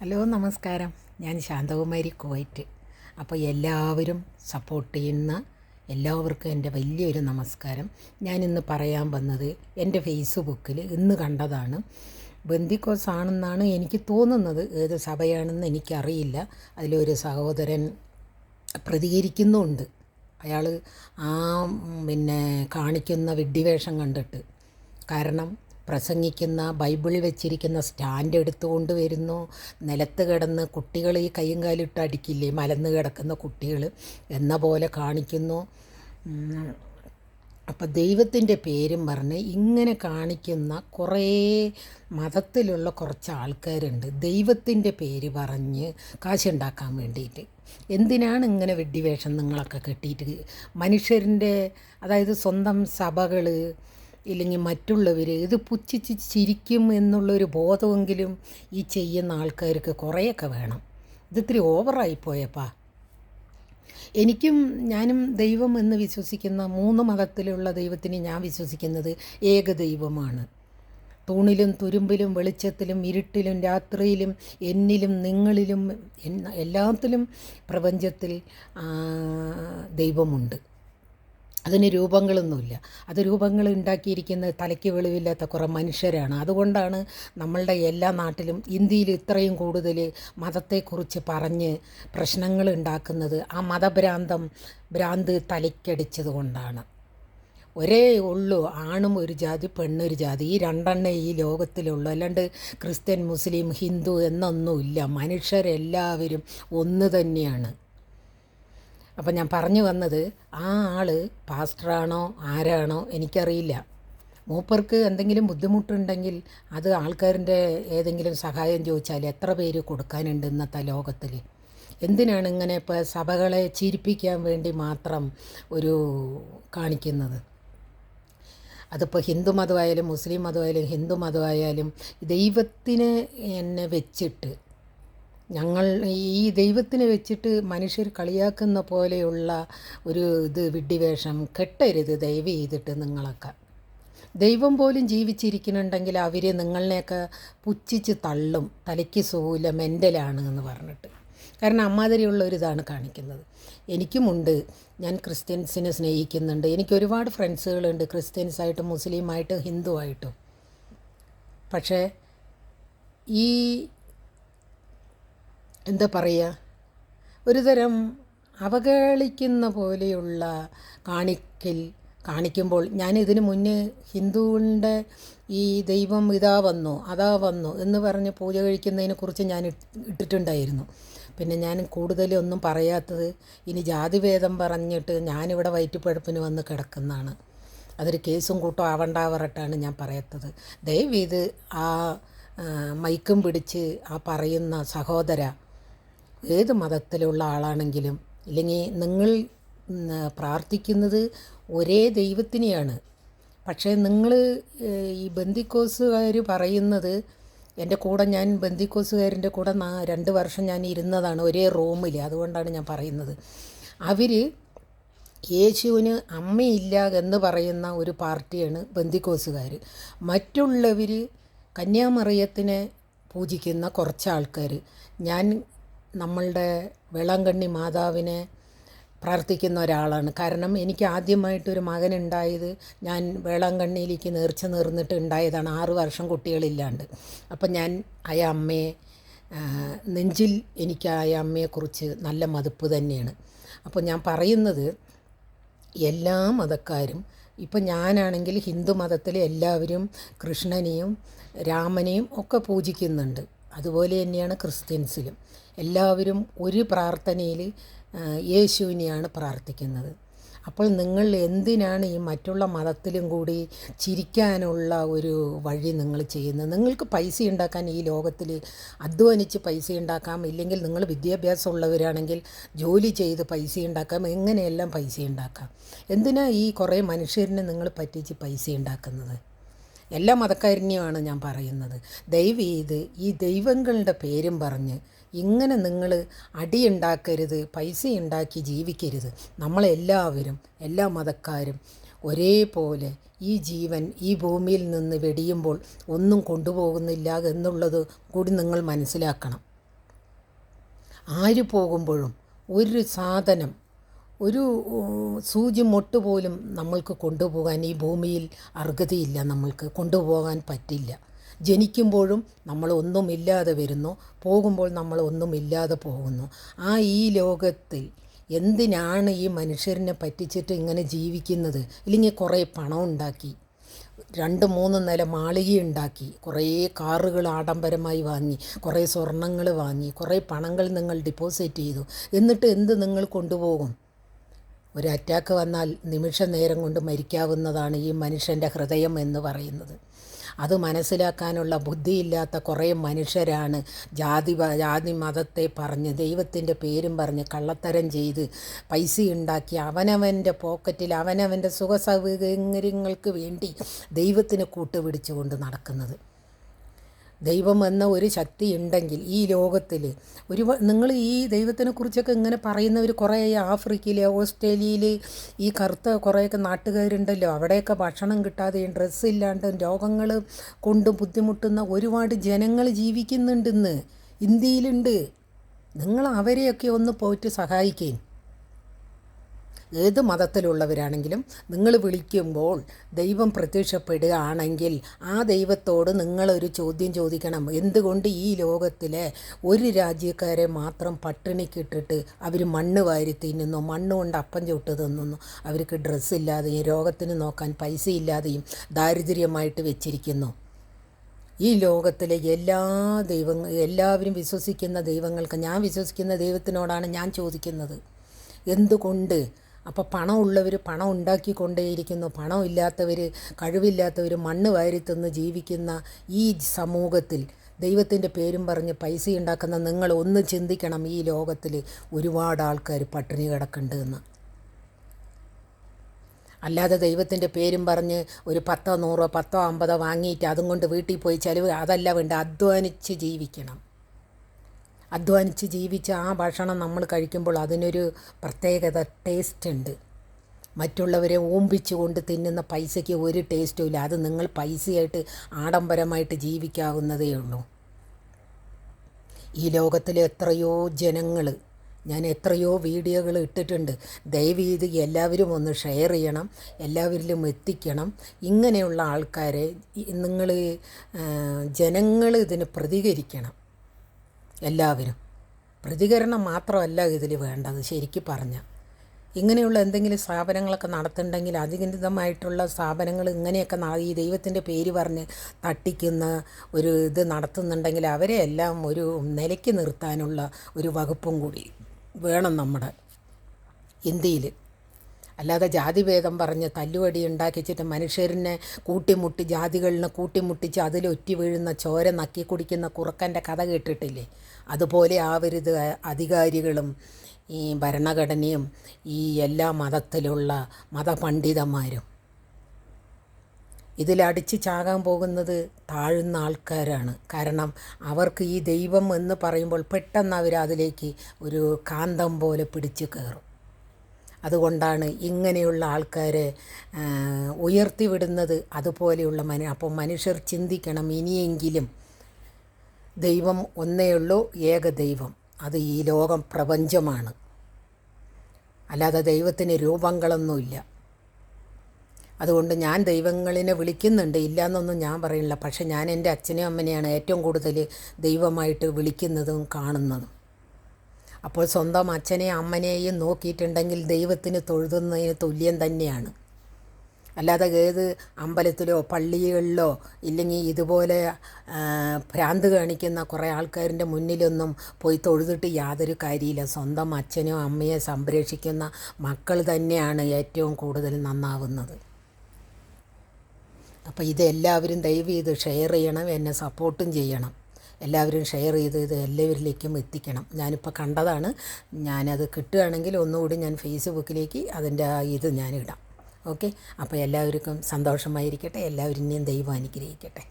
Hello നമസ്കാരം. ഞാൻ Shanthakumari, Kuwait. അപ്പോൾ എല്ലാവരും സപ്പോർട്ട് ചെയ്യുന്ന എല്ലാവർക്കും എൻ്റെ വലിയൊരു നമസ്കാരം. ഞാനിന്ന് പറയാൻ വന്നത് എൻ്റെ ഫേസ്ബുക്കിൽ ഇന്ന് കണ്ടതാണ്. ബന്ദിക്കോസ് ആണെന്നാണ് എനിക്ക് തോന്നുന്നത്, ഏത് സഭയാണെന്ന് എനിക്കറിയില്ല. അതിലൊരു സഹോദരൻ പ്രതികരിക്കുന്നുമുണ്ട്. അയാൾ ആ കാണിക്കുന്ന വിഡ്ഢിവേഷം കണ്ടിട്ട്. കാരണം പ്രസംഗിക്കുന്ന ബൈബിളിൽ വെച്ചിരിക്കുന്ന സ്റ്റാൻഡ് എടുത്തുകൊണ്ട് വരുന്നു, നിലത്ത് കിടന്ന് കുട്ടികൾ ഈ കൈയും കാലിട്ട് അടിക്കില്ലേ, മലന്ന് കിടക്കുന്ന കുട്ടികൾ എന്ന പോലെ കാണിക്കുന്നു. അപ്പം ദൈവത്തിൻ്റെ പേരും പറഞ്ഞ് ഇങ്ങനെ കാണിക്കുന്ന കുറേ മതത്തിലുള്ള കുറച്ച് ആൾക്കാരുണ്ട്. ദൈവത്തിൻ്റെ പേര് പറഞ്ഞ് കാശുണ്ടാക്കാൻ വേണ്ടിയിട്ട് എന്തിനാണ് ഇങ്ങനെ വെഡ്ഡിവേഷം നിങ്ങളൊക്കെ കെട്ടിയിട്ട് മനുഷ്യരിൻ്റെ, അതായത് സ്വന്തം സഭകൾ ഇല്ലെങ്കിൽ മറ്റുള്ളവർ ഇത് പുച്ഛിച്ച് ചിരിക്കും എന്നുള്ളൊരു ബോധമെങ്കിലും ഈ ചെയ്യുന്ന ആൾക്കാർക്ക് കുറേയൊക്കെ വേണം. ഇതിത്തിരി ഓവറായിപ്പോയപ്പാ. ഞാനും ദൈവം എന്ന് വിശ്വസിക്കുന്ന 3 മതത്തിലുള്ള ദൈവത്തിന് ഞാൻ വിശ്വസിക്കുന്നത് ഏകദൈവമാണ്. തൂണിലും തുരുമ്പിലും വെളിച്ചത്തിലും ഇരുട്ടിലും രാത്രിയിലും എന്നിലും നിങ്ങളിലും എല്ലാത്തിലും പ്രപഞ്ചത്തിൽ ദൈവമുണ്ട്. അതിന് രൂപങ്ങളൊന്നുമില്ല. അത് രൂപങ്ങൾ ഉണ്ടാക്കിയിരിക്കുന്നത് തലയ്ക്ക് വെളിവില്ലാത്ത കുറേ മനുഷ്യരാണ്. അതുകൊണ്ടാണ് നമ്മളുടെ എല്ലാ നാട്ടിലും ഇന്ത്യയിൽ ഇത്രയും കൂടുതൽ മതത്തെക്കുറിച്ച് പറഞ്ഞ് പ്രശ്നങ്ങൾ ഉണ്ടാക്കുന്നത്. ആ ഭ്രാന്ത് തലയ്ക്കടിച്ചത് കൊണ്ടാണ്. ഒരേ ഉള്ളൂ, ആണും ഒരു ജാതി പെണ്ണൊരു ജാതി, ഈ രണ്ടെണ്ണേ ഈ ലോകത്തിലുള്ളൂ. അല്ലാണ്ട് ക്രിസ്ത്യൻ മുസ്ലിം ഹിന്ദു എന്നൊന്നുമില്ല. മനുഷ്യരെല്ലാവരും ഒന്ന് തന്നെയാണ്. അപ്പം ഞാൻ പറഞ്ഞു വന്നത്, ആ ആൾ പാസ്റ്ററാണോ ആരാണോ എനിക്കറിയില്ല. മൂപ്പർക്ക് എന്തെങ്കിലും ബുദ്ധിമുട്ടുണ്ടെങ്കിൽ അത് ആൾക്കാരുടെ ഏതെങ്കിലും സഹായം ചോദിച്ചാൽ എത്ര പേര് കൊടുക്കാനുണ്ട് ഇന്നത്തെ ലോകത്തിൽ. എന്തിനാണ് ഇങ്ങനെ ഇപ്പോൾ സഭകളെ ചിരിപ്പിക്കാൻ വേണ്ടി മാത്രം ഒരു കാണിക്കുന്നത്? അതിപ്പോൾ ഹിന്ദു മതമായാലും മുസ്ലിം മതമായാലും ഹിന്ദു മതമായാലും ദൈവത്തിനെ എന്നെ വെച്ചിട്ട് ഈ ദൈവത്തിനെ വെച്ചിട്ട് മനുഷ്യർ കളിയാക്കുന്ന പോലെയുള്ള ഒരു വിഡ്ഢിവേഷം കെട്ടരുത് ദയവ് ചെയ്തിട്ട്. നിങ്ങളൊക്കെ ദൈവം പോലും ജീവിച്ചിരിക്കുന്നുണ്ടെങ്കിൽ അവർ നിങ്ങളെയൊക്കെ പുച്ഛിച്ച് തള്ളും, തലയ്ക്ക് സൂല മെൻ്റലാണ് എന്ന് പറഞ്ഞിട്ട്. കാരണം അമ്മാതിരിയുള്ളൊരിതാണ് കാണിക്കുന്നത്. എനിക്കുമുണ്ട്, ഞാൻ ക്രിസ്ത്യൻസിനെ സ്നേഹിക്കുന്നുണ്ട്. എനിക്ക് ഒരുപാട് ഫ്രണ്ട്സുകളുണ്ട്, ക്രിസ്ത്യൻസായിട്ടും മുസ്ലിമായിട്ടും ഹിന്ദുവായിട്ടും. പക്ഷേ ഈ എന്താ പറയുക, ഒരു തരം അവഗണിക്കുന്ന പോലെയുള്ള കാണിക്കുമ്പോൾ, ഞാൻ ഇതിനു മുന്നേ ഹിന്ദുവിൻ്റെ ഈ ദൈവം ഇതാ വന്നു അതാ വന്നു എന്ന് പറഞ്ഞ് പൂജ കഴിക്കുന്നതിനെക്കുറിച്ച് ഞാൻ ഇട്ടിട്ടുണ്ടായിരുന്നു. പിന്നെ ഞാൻ കൂടുതലൊന്നും പറയാത്തത്, ഇനി ജാതിഭേദം പറഞ്ഞിട്ട് ഞാനിവിടെ വയറ്റുപഴുപ്പിന് വന്ന് കിടക്കുന്നതാണ്. അതൊരു കേസും കൂട്ടോ ആവണ്ടാവറട്ടാണ് ഞാൻ പറയാത്തത്. ദയവീത് ആ മൈക്കും പിടിച്ച് ആ പറയുന്ന സഹോദര, ഏത് മതത്തിലുള്ള ആളാണെങ്കിലും, ഇല്ലെങ്കിൽ നിങ്ങൾ പ്രാർത്ഥിക്കുന്നത് ഒരേ ദൈവത്തിനെയാണ്. പക്ഷേ നിങ്ങൾ ഈ ബന്ദിക്കോസുകാർ പറയുന്നത്, എൻ്റെ കൂടെ ഞാൻ ബന്ദിക്കോസുകാരൻ്റെ കൂടെ 2 വർഷം ഞാൻ ഇരുന്നതാണ് ഒരേ റൂമിൽ. അതുകൊണ്ടാണ് ഞാൻ പറയുന്നത്. അവർ യേശുവിന് അമ്മയില്ല എന്ന് പറയുന്ന ഒരു പാർട്ടിയാണ് ബന്ദിക്കോസുകാർ. മറ്റുള്ളവർ കന്യാമറിയത്തിനെ പൂജിക്കുന്ന കുറച്ച് ആൾക്കാർ. ഞാൻ നമ്മളുടെ വേളാങ്കണ്ണി മാതാവിനെ പ്രാർത്ഥിക്കുന്ന ഒരാളാണ്. കാരണം എനിക്ക് ആദ്യമായിട്ടൊരു മകനുണ്ടായത് ഞാൻ വേളാങ്കണ്ണിയിലേക്ക് നേർച്ച നേർന്നിട്ട് ഉണ്ടായതാണ്, 6 വർഷം കുട്ടികളില്ലാണ്ട്. അപ്പം ഞാൻ ആയ അമ്മയെ നെഞ്ചിൽ എനിക്ക് ആയ അമ്മയെക്കുറിച്ച് നല്ല മതിപ്പ് തന്നെയാണ്. അപ്പോൾ ഞാൻ പറയുന്നത്, എല്ലാ മതക്കാരും, ഇപ്പം ഞാനാണെങ്കിൽ ഹിന്ദു മതത്തിൽ എല്ലാവരും കൃഷ്ണനെയും രാമനെയും ഒക്കെ പൂജിക്കുന്നുണ്ട്. അതുപോലെ തന്നെയാണ് ക്രിസ്ത്യൻസിലും. എല്ലാവരും ഒരു പ്രാർത്ഥനയിൽ യേശുവിനെയാണ് പ്രാർത്ഥിക്കുന്നത്. അപ്പോൾ നിങ്ങൾ എന്തിനാണ് ഈ മറ്റുള്ള മതത്തിലും കൂടി ചിരിക്കാനുള്ള ഒരു വഴി നിങ്ങൾ ചെയ്യുന്നത്? നിങ്ങൾക്ക് പൈസ ഉണ്ടാക്കാൻ ഈ ലോകത്തിൽ അധ്വാനിച്ച് പൈസ ഉണ്ടാക്കാം, ഇല്ലെങ്കിൽ നിങ്ങൾ വിദ്യാഭ്യാസം ഉള്ളവരാണെങ്കിൽ ജോലി ചെയ്ത് പൈസ ഉണ്ടാക്കാം, എങ്ങനെയെല്ലാം പൈസ ഉണ്ടാക്കാം. എന്തിനാ ഈ കുറേ മനുഷ്യരിനെ നിങ്ങൾ പറ്റിച്ച് പൈസ ഉണ്ടാക്കുന്നത്? എല്ലാ മതക്കാരനെയുമാണ് ഞാൻ പറയുന്നത്. ദയവ് ചെയ്ത് ഈ ദൈവങ്ങളുടെ പേരും പറഞ്ഞ് ഇങ്ങനെ നിങ്ങൾ അടിയുണ്ടാക്കരുത്, പൈസ ഉണ്ടാക്കി ജീവിക്കരുത്. നമ്മളെല്ലാവരും, എല്ലാ മതക്കാരും ഒരേപോലെ ഈ ജീവൻ ഈ ഭൂമിയിൽ നിന്ന് വെടിയുമ്പോൾ ഒന്നും കൊണ്ടുപോകുന്നില്ല എന്നുള്ളത് കൂടി നിങ്ങൾ മനസ്സിലാക്കണം. ആര് പോകുമ്പോഴും ഒരു സാധനം, ഒരു സൂചി മൊട്ട് പോലും നമ്മൾക്ക് കൊണ്ടുപോകാൻ ഈ ഭൂമിയിൽ അർഹതയില്ല, നമ്മൾക്ക് കൊണ്ടുപോകാൻ പറ്റില്ല. ജനിക്കുമ്പോഴും നമ്മൾ ഒന്നുമില്ലാതെ വരുന്നു, പോകുമ്പോൾ നമ്മൾ ഒന്നുമില്ലാതെ പോകുന്നു. ഈ ലോകത്തിൽ എന്തിനാണ് ഈ മനുഷ്യരിനെ പറ്റിച്ചിട്ട് ഇങ്ങനെ ജീവിക്കുന്നത്? ഇല്ലെങ്കിൽ കുറേ പണം ഉണ്ടാക്കി, 2-3 നില മാളികയുണ്ടാക്കി, കുറേ കാറുകൾ ആഡംബരമായി വാങ്ങി, കുറേ സ്വർണ്ണങ്ങൾ വാങ്ങി, കുറേ പണങ്ങൾ നിങ്ങൾ ഡിപ്പോസിറ്റ് ചെയ്തു. എന്നിട്ട് എന്ത് നിങ്ങൾ കൊണ്ടുപോകും? ഒരു അറ്റാക്ക് വന്നാൽ നിമിഷ നേരം കൊണ്ട് മരിക്കാവുന്നതാണ് ഈ മനുഷ്യൻ്റെ ഹൃദയം എന്ന് പറയുന്നത്. അത് മനസ്സിലാക്കാനുള്ള ബുദ്ധിയില്ലാത്ത കുറേ മനുഷ്യരാണ് ജാതി മതത്തെ പറഞ്ഞ്, ദൈവത്തിൻ്റെ പേരും പറഞ്ഞ് കള്ളത്തരം ചെയ്ത് പൈസ ഉണ്ടാക്കി അവനവൻ്റെ പോക്കറ്റിൽ അവനവൻ്റെ സുഖസൗകര്യങ്ങൾക്ക് വേണ്ടി ദൈവത്തിന് കൂട്ടുപിടിച്ചുകൊണ്ട് നടക്കുന്നത്. ദൈവം എന്ന ഒരു ശക്തി ഉണ്ടെങ്കിൽ ഈ ലോകത്തിൽ നിങ്ങൾ ഈ ദൈവത്തിനെക്കുറിച്ചൊക്കെ ഇങ്ങനെ പറയുന്നവർ കുറേ ആഫ്രിക്കയിൽ, ഓസ്ട്രേലിയയിൽ ഈ കറുത്ത കുറേയൊക്കെ നാട്ടുകാരുണ്ടല്ലോ, അവിടെയൊക്കെ ഭക്ഷണം കിട്ടാതെയും ഡ്രസ്സില്ലാണ്ടും രോഗങ്ങൾ കൊണ്ട് ബുദ്ധിമുട്ടുന്ന ഒരുപാട് ജനങ്ങൾ ജീവിക്കുന്നുണ്ടെന്ന് ഇന്ത്യയിലുണ്ട്. നിങ്ങൾ അവരെയൊക്കെ ഒന്ന് പോയിട്ട് സഹായിക്കുകയും, ഏത് മതത്തിലുള്ളവരാണെങ്കിലും നിങ്ങൾ വിളിക്കുമ്പോൾ ദൈവം പ്രത്യക്ഷപ്പെടുകയാണെങ്കിൽ ആ ദൈവത്തോട് നിങ്ങളൊരു ചോദ്യം ചോദിക്കണം. എന്തുകൊണ്ട് ഈ ലോകത്തിലെ ഒരു രാജ്യക്കാരെ മാത്രം പട്ടിണിക്കിട്ടിട്ട് അവർ മണ്ണ് വാരി തിന്നുന്നു, മണ്ണ് കൊണ്ട് അപ്പം ചുട്ട് തിന്നുന്നു, അവർക്ക് ഡ്രസ്സില്ലാതെയും രോഗത്തിന് നോക്കാൻ പൈസ ഇല്ലാതെയും ദാരിദ്ര്യമായിട്ട് വെച്ചിരിക്കുന്നു? ഈ ലോകത്തിലെ എല്ലാവരും വിശ്വസിക്കുന്ന ദൈവങ്ങൾക്ക്, ഞാൻ വിശ്വസിക്കുന്ന ദൈവത്തിനോടാണ് ഞാൻ ചോദിക്കുന്നത്, എന്തുകൊണ്ട്? അപ്പോൾ പണമുള്ളവർ പണം ഉണ്ടാക്കിക്കൊണ്ടേയിരിക്കുന്നു, പണമില്ലാത്തവർ, കഴിവില്ലാത്തവർ മണ്ണ് വാരി തിന്ന് ജീവിക്കുന്ന ഈ സമൂഹത്തിൽ ദൈവത്തിൻ്റെ പേരും പറഞ്ഞ് പൈസ ഉണ്ടാക്കുന്ന നിങ്ങൾ ഒന്ന് ചിന്തിക്കണം. ഈ ലോകത്തിൽ ഒരുപാട് ആൾക്കാർ പട്ടിണി കിടക്കുന്നുണ്ട് എന്ന്. അല്ലാതെ ദൈവത്തിൻ്റെ പേരും പറഞ്ഞ് ഒരു 10, 100, 10, 50 വാങ്ങിയിട്ട് അതും കൊണ്ട് വീട്ടിൽ പോയി ചിലവ്, അതല്ല വേണ്ട. അധ്വാനിച്ച് ജീവിക്കണം. അധ്വാനിച്ച് ജീവിച്ച ആ ഭക്ഷണം നമ്മൾ കഴിക്കുമ്പോൾ അതിനൊരു പ്രത്യേകത ടേസ്റ്റ് ഉണ്ട്. മറ്റുള്ളവരെ ഓമ്പിച്ചുകൊണ്ട് തിന്നുന്ന പൈസയ്ക്ക് ഒരു ടേസ്റ്റും ഇല്ല. അത് നിങ്ങൾ പൈസയായിട്ട് ആഡംബരമായിട്ട് ജീവിക്കാവുന്നതേ ഉള്ളൂ. ഈ ലോകത്തിലെ എത്രയോ ജനങ്ങൾ, ഞാൻ എത്രയോ വീഡിയോകൾ ഇട്ടിട്ടുണ്ട്. ദയവീത് എല്ലാവരും ഒന്ന് ഷെയർ ചെയ്യണം, എല്ലാവരിലും എത്തിക്കണം. ഇങ്ങനെയുള്ള ആൾക്കാരെ ജനങ്ങൾ ഇതിന് പ്രതികരിക്കണം. എല്ലാവരും പ്രതികരണം മാത്രമല്ല ഇതിൽ വേണ്ടത്. ശരിക്കും പറഞ്ഞാൽ ഇങ്ങനെയുള്ള എന്തെങ്കിലും സ്ഥാപനങ്ങളൊക്കെ നടത്തുന്നുണ്ടെങ്കിൽ അധികൃതമായിട്ടുള്ള സ്ഥാപനങ്ങൾ ഇങ്ങനെയൊക്കെ ഈ ദൈവത്തിൻ്റെ പേര് പറഞ്ഞ് തട്ടിക്കുന്ന ഒരു ഇത് നടത്തുന്നുണ്ടെങ്കിൽ അവരെ എല്ലാം ഒരു നിലയ്ക്ക് നിർത്താനുള്ള ഒരു വകുപ്പും കൂടി വേണം നമ്മുടെ ഇന്ത്യയിൽ. അല്ലാതെ ജാതിഭേദം പറഞ്ഞ് തല്ലുവടി ഉണ്ടാക്കിച്ചിട്ട് മനുഷ്യരിനെ കൂട്ടിമുട്ടി, ജാതികളിനെ കൂട്ടിമുട്ടിച്ച് അതിലൊറ്റി വീഴുന്ന ചോര നക്കി കുടിക്കുന്ന കുറുക്കൻ്റെ കഥ കേട്ടിട്ടില്ലേ? അതുപോലെ ആവരുത് അധികാരികളും ഈ ഭരണഘടനയും ഈ എല്ലാ മതത്തിലുള്ള മതപണ്ഡിതന്മാരും. ഇതിലടിച്ച് ചാകാൻ പോകുന്നത് താഴുന്ന ആൾക്കാരാണ്. കാരണം അവർക്ക് ഈ ദൈവം എന്ന് പറയുമ്പോൾ പെട്ടെന്ന് അവർ അതിലേക്ക് ഒരു കാന്തം പോലെ പിടിച്ച് കയറും. അതുകൊണ്ടാണ് ഇങ്ങനെയുള്ള ആൾക്കാരെ ഉയർത്തിവിടുന്നത്. അതുപോലെയുള്ള അപ്പോൾ മനുഷ്യർ ചിന്തിക്കണം, ഇനിയെങ്കിലും ദൈവം ഒന്നേ ഉള്ളൂ, ഏക ദൈവം. അത് ഈ ലോകം പ്രപഞ്ചമാണ്. അല്ലാതെ ദൈവത്തിന് രൂപങ്ങളൊന്നുമില്ല. അതുകൊണ്ട് ഞാൻ ദൈവങ്ങളിനെ വിളിക്കുന്നുണ്ട്, ഇല്ലയെന്നൊന്നും ഞാൻ പറയുന്നില്ല. പക്ഷെ ഞാൻ എൻ്റെ അച്ഛനെയും അമ്മനെയാണ് ഏറ്റവും കൂടുതൽ ദൈവമായിട്ട് വിളിക്കുന്നതും കാണുന്നതും. അപ്പോൾ സ്വന്തം അച്ഛനെയും അമ്മനെയും നോക്കിയിട്ടുണ്ടെങ്കിൽ ദൈവത്തിന് തൊഴുതുന്നതിന് തുല്യം തന്നെയാണ്. അല്ലാതെ ഏത് അമ്പലത്തിലോ പള്ളികളിലോ ഇല്ലെങ്കിൽ ഇതുപോലെ ഭ്രാന്ത് കാണിക്കുന്ന കുറേ ആൾക്കാരിൻ്റെ മുന്നിലൊന്നും പോയി തൊഴുതിട്ട് യാതൊരു കാര്യമില്ല. സ്വന്തം അച്ഛനെയോ അമ്മയെ സംരക്ഷിക്കുന്ന മക്കൾ തന്നെയാണ് ഏറ്റവും കൂടുതൽ നന്നാവുന്നത്. അപ്പോൾ ഇതെല്ലാവരും ദയവ് ചെയ്ത് ഷെയർ ചെയ്യണം, എന്നെ സപ്പോർട്ടും ചെയ്യണം. എല്ലാവരും ഷെയർ ചെയ്ത് ഇത് എല്ലാവരിലേക്കും എത്തിക്കണം. ഞാനിപ്പോൾ കണ്ടതാണ്, ഞാനത് കിട്ടുകയാണെങ്കിൽ ഒന്നുകൂടി ഞാൻ ഫേസ്ബുക്കിലേക്ക് അതിൻ്റെ ഇത് ഞാനിടാം. ഓക്കെ, അപ്പോൾ എല്ലാവർക്കും സന്തോഷമായിരിക്കട്ടെ. എല്ലാവരും ദൈവം അനുഗ്രഹിക്കട്ടെ.